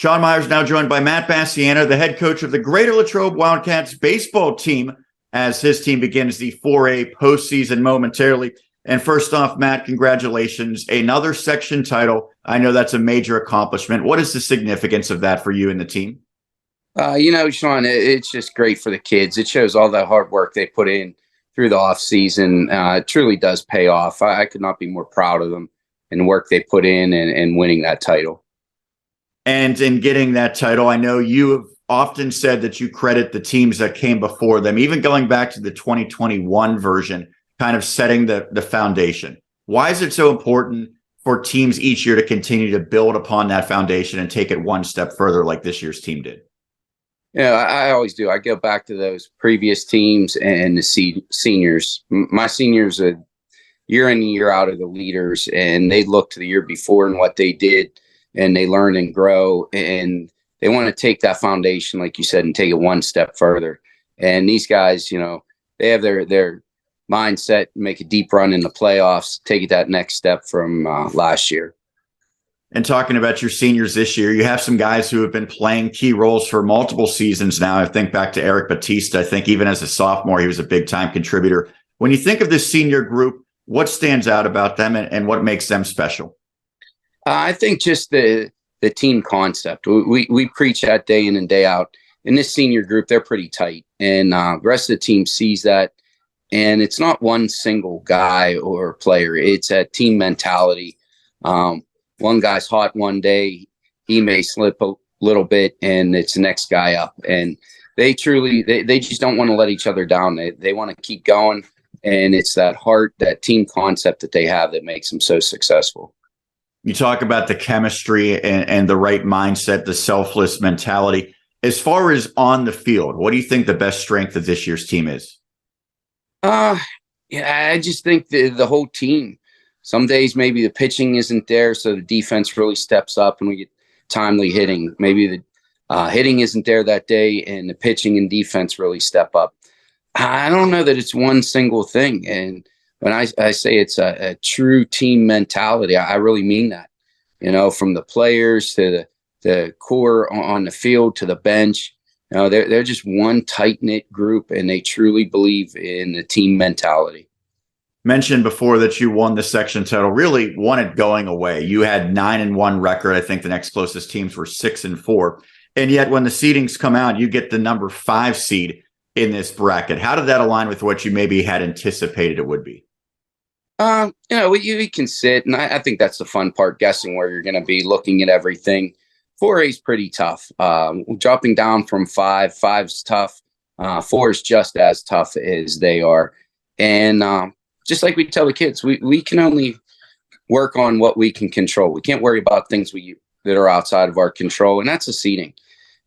Sean Myers now joined by Matt Basciano, the head coach of the Greater Latrobe Wildcats baseball team, as his team begins the 4A postseason momentarily. And first off, Matt, congratulations. Another section title. I know that's a major accomplishment. What is the significance of that for you and the team? Sean, it's just great for the kids. It shows all the hard work they put in through the off season. It truly does pay off. I could not be more proud of them and the work they put in and winning that title. And in getting that title, I know you have often said that you credit the teams that came before them, even going back to the 2021 version, kind of setting the foundation. Why is it so important for teams each year to continue to build upon that foundation and take it one step further like this year's team did? Yeah, I always do. I go back to those previous teams and the seniors. My seniors are year in and year out are the leaders, and they look to the year before and what they did, and they learn and grow, and they want to take that foundation, like you said, and take it one step further. And these guys, they have their mindset, make a deep run in the playoffs, take it that next step from last year. And talking about your seniors this year, you have some guys who have been playing key roles for multiple seasons now. I think back to Eric Batista. I think even as a sophomore, he was a big-time contributor. When you think of this senior group, what stands out about them and what makes them special? I think just the team concept. We preach that day in and day out. In this senior group, they're pretty tight, and the rest of the team sees that. And it's not one single guy or player. It's a team mentality. One guy's hot one day, he may slip a little bit, and it's the next guy up. And they just don't want to let each other down. They want to keep going, and it's that heart, that team concept that they have that makes them so successful. You talk about the chemistry and the right mindset, the selfless mentality. As far as on the field, what do you think the best strength of this year's team is? I just think the whole team. Some days maybe the pitching isn't there, so the defense really steps up and we get timely hitting. Maybe the hitting isn't there that day, and the pitching and defense really step up. I don't know that it's one single thing. And when I say it's a true team mentality, I really mean that. From the players to the core on the field to the bench, they're just one tight-knit group, and they truly believe in the team mentality. Mentioned before that you won the section title, really won it going away. You had 9-1 record. I think the next closest teams were 6-4. And yet when the seedings come out, you get the number 5 seed in this bracket. How did that align with what you maybe had anticipated it would be? You can sit, and I think that's the fun part, guessing where you're going to be, looking at everything. 4A is pretty tough. Dropping down from 5's tough. 4 is just as tough as they are. And just like we tell the kids, we can only work on what we can control. We can't worry about things that are outside of our control, and that's the seeding.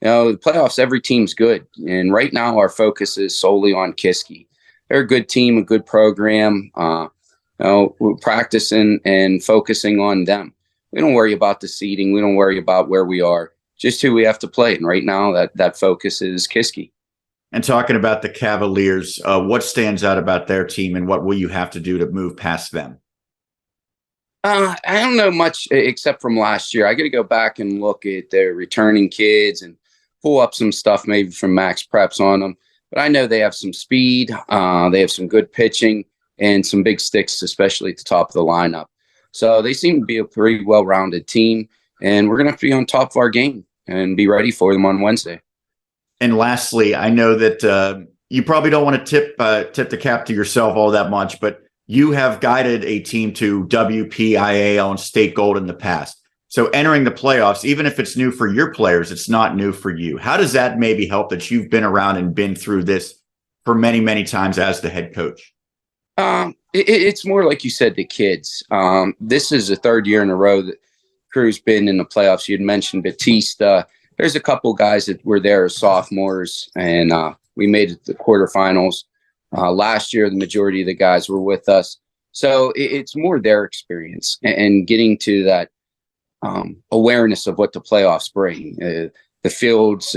The playoffs, every team's good. And right now our focus is solely on Kiski. They're a good team, a good program. We're practicing and focusing on them. We don't worry about the seeding. We don't worry about where we are, just who we have to play. And right now that focus is Kiski. And talking about the Cavaliers, what stands out about their team and what will you have to do to move past them? I don't know much except from last year. I got to go back and look at their returning kids and pull up some stuff maybe from Max Preps on them. But I know they have some speed. They have some good pitching and some big sticks, especially at the top of the lineup. So they seem to be a pretty well-rounded team, and we're going to have to be on top of our game and be ready for them on Wednesday. And lastly, I know that you probably don't want to tip the cap to yourself all that much, but you have guided a team to WPIAL and state gold in the past. So entering the playoffs, even if it's new for your players, it's not new for you. How does that maybe help that you've been around and been through this for many, many times as the head coach? It's more like you said, the kids. This is the third year in a row that crew's been in the playoffs. You'd mentioned Batista. There's a couple guys that were there as sophomores, and we made it to the quarterfinals. Last year, the majority of the guys were with us. So it's more their experience and getting to that awareness of what the playoffs bring. The fields,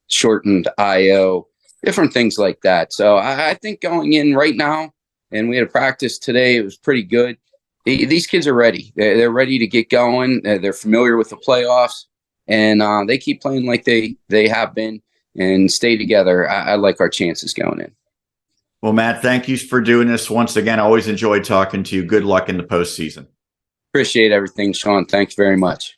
shortened IO, different things like that. So I think going in right now, and we had a practice today, it was pretty good. These kids are ready. They're ready to get going. They're familiar with the playoffs. and they keep playing like they have been and stay together, I like our chances going in. Well, Matt, thank you for doing this once again. I always enjoyed talking to you. Good luck in the postseason. Appreciate everything, Sean. Thanks very much.